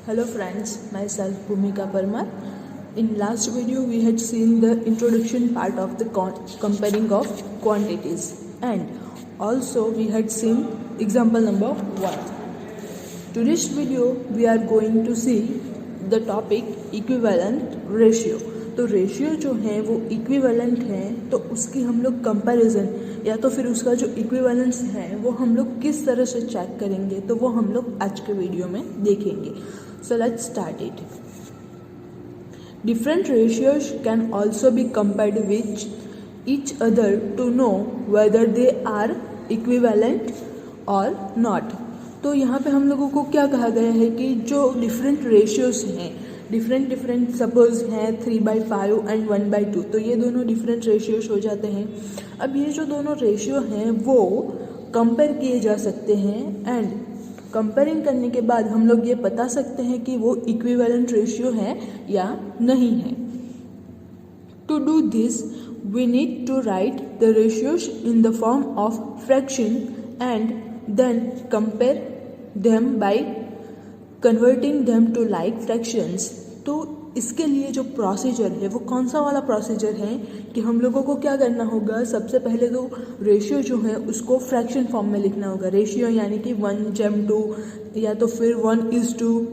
Hello friends, myself Bhumika Parmar. In last video we had seen the introduction part of the comparing of quantities, and also we had seen example number 1. Today's video we are going to see the topic equivalent ratio. तो ratio जो है वो equivalent है, तो उसकी हम लोग comparison या तो फिर उसका जो इक्विवेलेंस है वो हम लोग किस तरह से चेक करेंगे, तो वो हम लोग आज के वीडियो में देखेंगे. So let's start it. Different ratios can also be compared with each other to know whether they are equivalent or not. तो यहाँ पे हम लोगों को क्या कहा गया है कि जो डिफरेंट रेशियोज हैं, डिफरेंट सपोज हैं 3/5 एंड 1/2, तो ये दोनों डिफरेंट रेशियोज हो जाते हैं. अब ये जो दोनों रेशियो हैं वो कंपेयर किए जा सकते हैं, एंड कंपेयरिंग करने के बाद हम लोग ये बता सकते हैं कि वो इक्विवेलेंट रेशियो है या नहीं है. To do this we need to write the ratios in the form of fraction and then compare them by converting them to like fractions. तो इसके लिए जो प्रोसीजर है वो कौन सा वाला प्रोसीजर है कि हम लोगों को क्या करना होगा, सबसे पहले तो रेशियो जो है उसको फ्रैक्शन फॉर्म में लिखना होगा. रेशियो यानी कि 1:2 या तो फिर 1:2,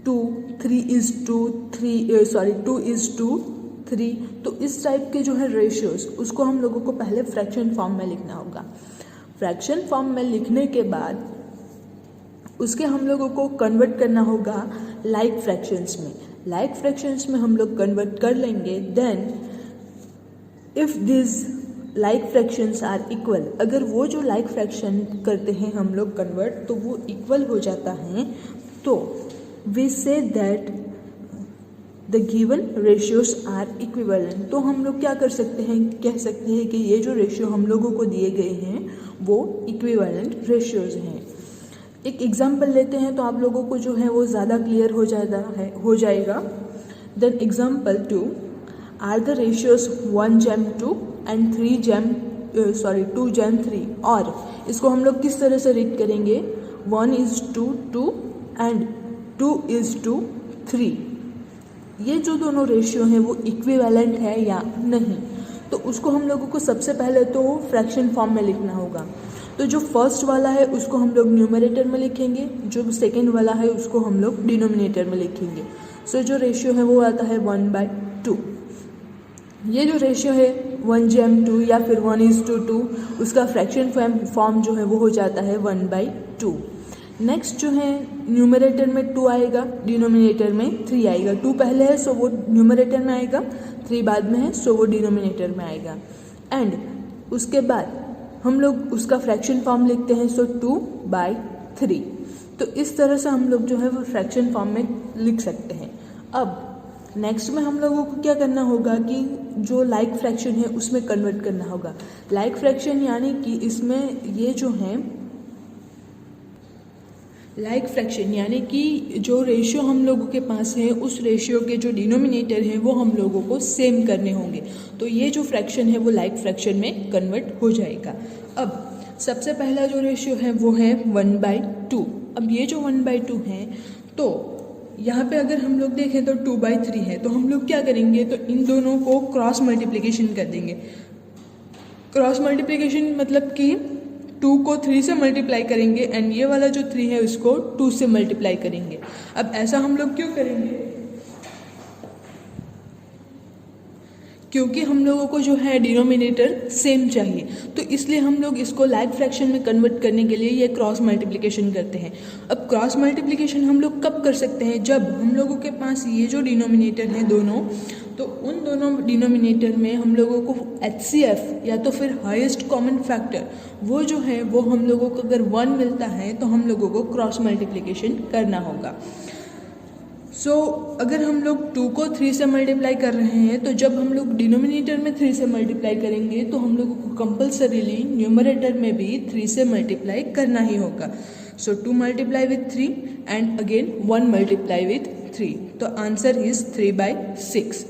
2:3. तो इस टाइप के जो है रेशियोज उसको हम लोगों को पहले फ्रैक्शन फॉर्म में लिखना होगा. फ्रैक्शन फॉर्म में लिखने के बाद उसके हम लोगों को कन्वर्ट करना होगा लाइक फ्रैक्शंस में. लाइक फ्रैक्शंस में हम लोग कन्वर्ट कर लेंगे. Then if this like fractions are equal, अगर वो जो लाइक फ्रैक्शन करते हैं हम लोग कन्वर्ट, तो वो इक्वल हो जाता है, तो we say that the given ratios are equivalent. तो हम लोग क्या कर सकते हैं, कह सकते हैं कि ये जो रेशियो हम लोगों को दिए गए हैं वो इक्विवेलेंट रेशियोज हैं. एक एग्जाम्पल लेते हैं तो आप लोगों को जो है वो ज़्यादा क्लियर हो जाएगा. Then example 2 are the ratios 1:2 and 2:3. और इसको हम लोग किस तरह से रीड करेंगे, 1:2 एंड 2:3. ये जो दोनों रेशियो हैं वो इक्विवेलेंट है या नहीं, तो उसको हम लोगों को सबसे पहले तो फ्रैक्शन फॉर्म में लिखना होगा. तो जो फर्स्ट वाला है उसको हम लोग न्यूमरेटर में लिखेंगे, जो सेकेंड वाला है उसको हम लोग डिनोमिनेटर में लिखेंगे. सो जो रेशियो है वो आता है 1/2. ये जो रेशियो है 1:2 या फिर 1:2, उसका फ्रैक्शन फॉर्म जो है वो हो जाता है 1/2. नेक्स्ट जो है न्यूमरेटर में 2 आएगा, डिनोमिनेटर में 3 आएगा. 2 पहले है सो वो न्यूमरेटर में आएगा, 3 बाद में है सो वो डिनोमिनेटर में आएगा. एंड उसके बाद हम लोग उसका फ्रैक्शन फॉर्म लिखते हैं, सो 2/3. तो इस तरह से हम लोग जो है वो फ्रैक्शन फॉर्म में लिख सकते हैं. अब नेक्स्ट में हम लोगों को क्या करना होगा कि जो लाइक फ्रैक्शन है उसमें कन्वर्ट करना होगा. लाइक फ्रैक्शन यानी कि इसमें ये जो है लाइक फ्रैक्शन यानी कि जो रेशियो हम लोगों के पास है उस रेशियो के जो डिनोमिनेटर है वो हम लोगों को सेम करने होंगे. तो ये जो फ्रैक्शन है वो लाइक फ्रैक्शन में कन्वर्ट हो जाएगा. अब सबसे पहला जो रेशियो है वो है 1/2. अब ये जो 1/2 है, तो यहाँ पे अगर हम लोग देखें तो 2/3 है, तो हम लोग क्या करेंगे, तो इन दोनों को क्रॉस मल्टीप्लिकेशन कर देंगे. क्रॉस मल्टीप्लिकेशन मतलब कि 2 को 3 से मल्टीप्लाई करेंगे एंड ये वाला जो 3 है उसको 2 से मल्टीप्लाई करेंगे. अब ऐसा हम लोग क्यों करेंगे, क्योंकि हम लोगों को जो है डिनोमिनेटर सेम चाहिए, तो इसलिए हम लोग इसको लाइक फ्रैक्शन में कन्वर्ट करने के लिए ये क्रॉस मल्टीप्लिकेशन करते हैं. अब क्रॉस मल्टीप्लिकेशन हम लोग कब कर सकते हैं, जब हम लोगों के पास ये जो डिनोमिनेटर है दोनों, तो उन दोनों डिनोमिनेटर में हम लोगों को HCF या तो फिर हाईएस्ट कॉमन फैक्टर वो जो है वो हम लोगों को अगर 1 मिलता है तो हम लोगों को क्रॉस मल्टीप्लिकेशन करना होगा. सो अगर हम लोग 2 को 3 से मल्टीप्लाई कर रहे हैं, तो जब हम लोग डिनोमिनेटर में 3 से मल्टीप्लाई करेंगे तो हम लोगों को कंपल्सरीली न्यूमरेटर में भी 3 से मल्टीप्लाई करना ही होगा. सो 2 multiply with 3 and again 1 multiply with 3, तो आंसर इज 3/6.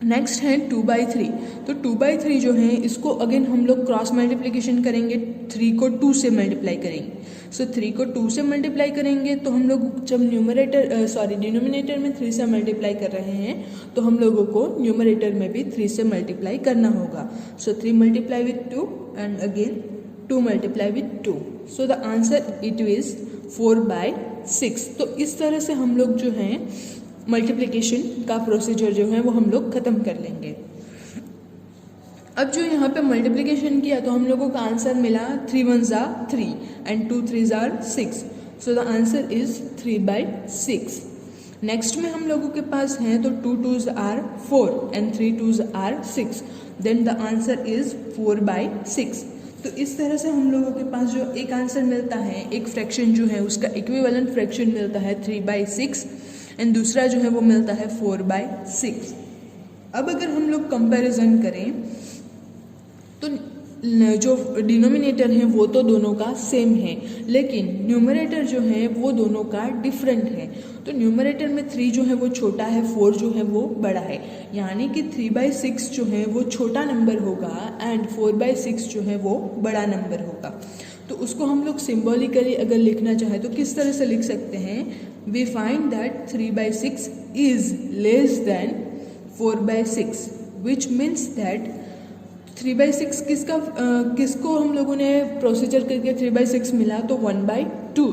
नेक्स्ट है 2/3. तो 2/3 जो है इसको अगेन हम लोग क्रॉस मल्टीप्लिकेशन करेंगे, 3 को 2 से मल्टीप्लाई करेंगे. सो 3 को 2 से मल्टीप्लाई करेंगे तो हम लोग जब डिनोमिनेटर में 3 से मल्टीप्लाई कर रहे हैं तो हम लोगों को न्यूमरेटर में भी 3 से मल्टीप्लाई करना होगा. सो 3 multiply with 2 and again 2 multiply with 2. So the answer it is 4/6. तो इस तरह से हम लोग जो हैं मल्टीप्लिकेशन का प्रोसीजर जो है वो हम लोग ख़त्म कर लेंगे. अब जो यहाँ पे मल्टीप्लिकेशन किया तो हम लोगों का आंसर मिला 3 1s are 3 and 2 3s are 6. So the answer is 3/6. Next में हम लोगों के पास हैं तो 2 2s are 4 and 3 2s are 6. Then the answer is 4/6. तो इस तरह से हम लोगों के पास जो एक आंसर मिलता है, एक फ्रैक्शन जो है उसका इक्विवेलेंट फ्रैक्शन मिलता है 3/6 एंड दूसरा जो है वो मिलता है 4/6. अब अगर हम लोग कंपैरिजन करें तो जो डिनोमिनेटर है वो तो दोनों का सेम है, लेकिन न्यूमरेटर जो है वो दोनों का डिफरेंट है. तो न्यूमरेटर में 3 जो है वो छोटा है, 4 जो है वो बड़ा है, यानी कि 3/6 जो है वो छोटा नंबर होगा एंड 4/6 जो है वो बड़ा नंबर होगा. तो उसको हम लोग सिम्बॉलिकली अगर लिखना चाहें तो किस तरह से लिख सकते हैं? We find that 3/6 is less than 4/6 which means that 3/6 किसको हम लोगों ने प्रोसीजर करके 3/6 मिला तो 1/2.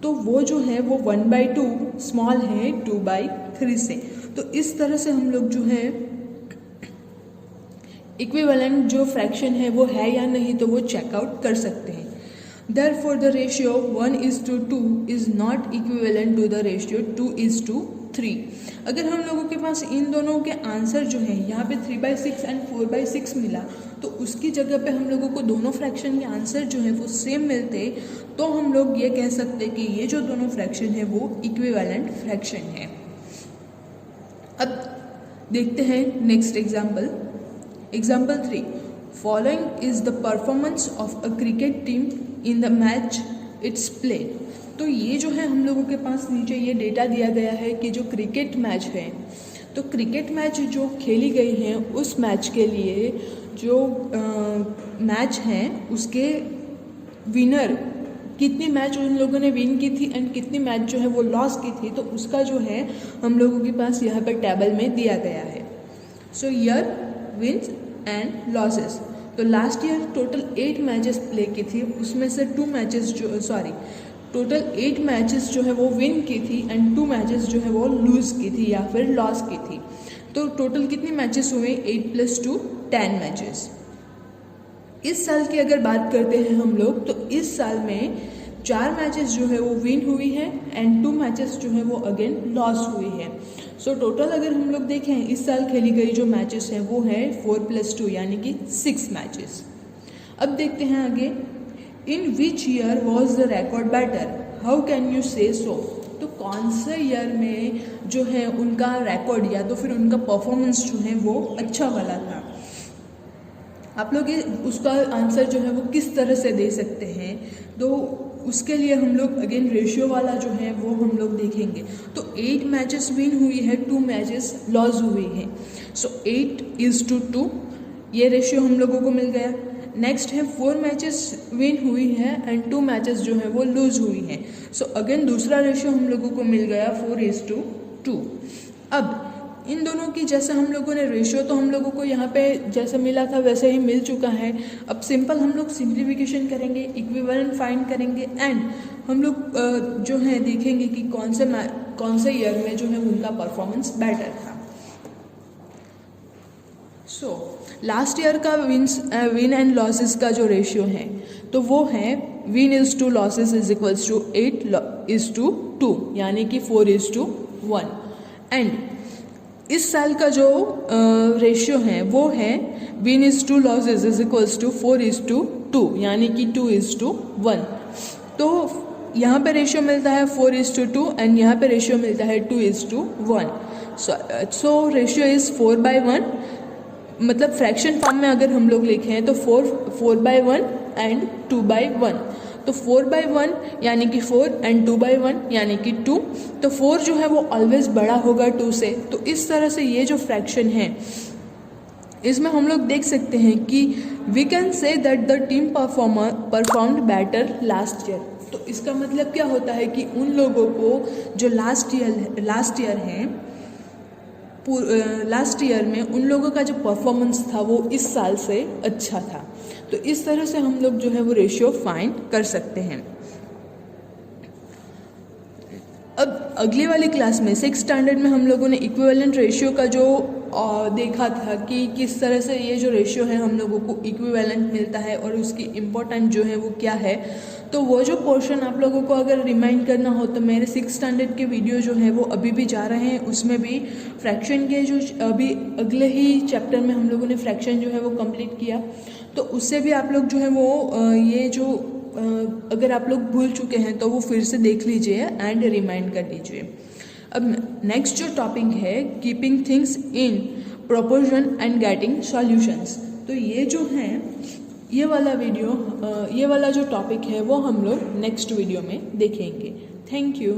तो वो जो है वो 1/2 स्मॉल है 2/3 से. तो इस तरह से हम लोग जो है इक्विवेलेंट जो फ्रैक्शन है वो है या नहीं तो वो चेकआउट कर सकते हैं. Therefore the ratio 1:2 is not equivalent to the ratio 2:3. अगर हम लोगों के पास इन दोनों के आंसर जो है यहाँ पे 3/6 एंड 4/6 मिला तो उसकी जगह पे हम लोगों को दोनों फ्रैक्शन के आंसर जो है वो सेम मिलते तो हम लोग ये कह सकते कि ये जो दोनों फ्रैक्शन है वो इक्विवेलेंट फ्रैक्शन है. अब देखते हैं next example. Example 3. Following is the performance of a cricket team in the match it's played. तो ये जो है हम लोगों के पास नीचे ये डेटा दिया गया है कि जो क्रिकेट मैच है तो क्रिकेट मैच जो खेली गई है उस मैच के लिए जो मैच है उसके विनर कितनी मैच उन लोगों ने विन की थी एंड कितनी मैच जो है वो लॉस की थी तो उसका जो है हम लोगों के पास यहाँ पर टेबल में दिया गया है. सो ईयर विन्स एंड लॉसेस. तो last year total 8 matches play की थी, उसमें से 2 मैचेस टोटल 8 मैचेस जो है वो विन की थी एंड 2 मैचेस जो है वो लूज़ की थी या फिर लॉस की थी. तो टोटल कितनी मैचेस हुए? 8 + 2 10 मैचेस. इस साल की अगर बात करते हैं हम लोग तो इस साल में 4 मैचेस जो है वो विन हुई है एंड 2 मैचेस जो है वो अगेन लॉस हुई है. सो टोटल अगर हम लोग देखें इस साल खेली गई जो मैचेस हैं वो है 4 + 2 यानी कि 6 मैचेस. अब देखते हैं आगे. In which year was the record better? How can you say so? तो कौन से ईयर में जो है उनका रिकॉर्ड या तो फिर उनका परफॉर्मेंस जो है वो अच्छा वाला था? आप लोग उसका आंसर जो है वो किस तरह से दे सकते हैं? तो उसके लिए हम लोग अगेन रेशियो वाला जो है वो हम लोग देखेंगे. तो 8 मैचेस विन हुई है, 2 मैचेस लॉस हुई है. सो 8:2 ये रेशियो हम लोगों को मिल गया. नेक्स्ट है 4 मैचेस विन हुई है एंड 2 मैचेस जो है वो लूज हुई हैं. सो अगेन दूसरा रेशियो हम लोगों को मिल गया 4:2. अब इन दोनों की जैसे हम लोगों ने रेशियो तो हम लोगों को यहाँ पे जैसे मिला था वैसे ही मिल चुका है. अब सिंपल हम लोग सिंप्लीफिकेशन करेंगे, इक्विवेलेंट फाइंड करेंगे एंड हम लोग जो है देखेंगे कि कौन से ईयर में जो है उनका परफॉर्मेंस बेटर था. सो लास्ट ईयर का विन एंड लॉसेस का जो रेशियो है तो वो है win losses is equals to 8:2 यानी कि 4:1. एंड इस साल का जो रेशियो है वो है win losses is equals to 4:2 यानी कि 2:1. तो यहाँ पे रेशियो मिलता है 4:2 एंड यहाँ पे रेशियो मिलता है 2:1. So ratio is 4/1. मतलब फ्रैक्शन फॉर्म में अगर हम लोग लिखें तो 4/1 एंड 2/1. तो 4/1 यानी कि 4 एंड 2/1 यानी कि 2. तो 4 जो है वो ऑलवेज बड़ा होगा 2 से. तो इस तरह से ये जो फ्रैक्शन है इसमें हम लोग देख सकते हैं कि we can say that the team performed better last year. तो इसका मतलब क्या होता है कि उन लोगों को जो लास्ट ईयर में उन लोगों का जो परफॉर्मेंस था वो इस साल से अच्छा था। तो इस तरह से हम लोग जो है वो रेशियो फाइंड कर सकते हैं। अब अगली वाली क्लास में 6th स्टैंडर्ड में हम लोगों ने इक्विवेलेंट रेशियो का जो देखा था कि किस तरह से ये जो रेशियो है हम लोगों को इक्विवेलेंट मिलता है और उसकी इम्पोर्टेंट जो है वो क्या है। तो वो जो पोर्शन आप लोगों को अगर रिमाइंड करना हो तो मेरे 6th स्टैंडर्ड के वीडियो जो है वो अभी भी जा रहे हैं, उसमें भी फ्रैक्शन के जो अभी अगले ही चैप्टर में हम लोगों ने फ्रैक्शन जो है वो कंप्लीट किया। तो उससे भी आप लोग जो है वो ये जो अगर आप लोग भूल चुके हैं तो वो फिर से देख लीजिए एंड रिमाइंड कर लीजिए। अब नेक्स्ट जो टॉपिक है keeping things in proportion and getting solutions. तो ये जो है ये वाला जो टॉपिक है वो हम लोग नेक्स्ट वीडियो में देखेंगे। Thank you.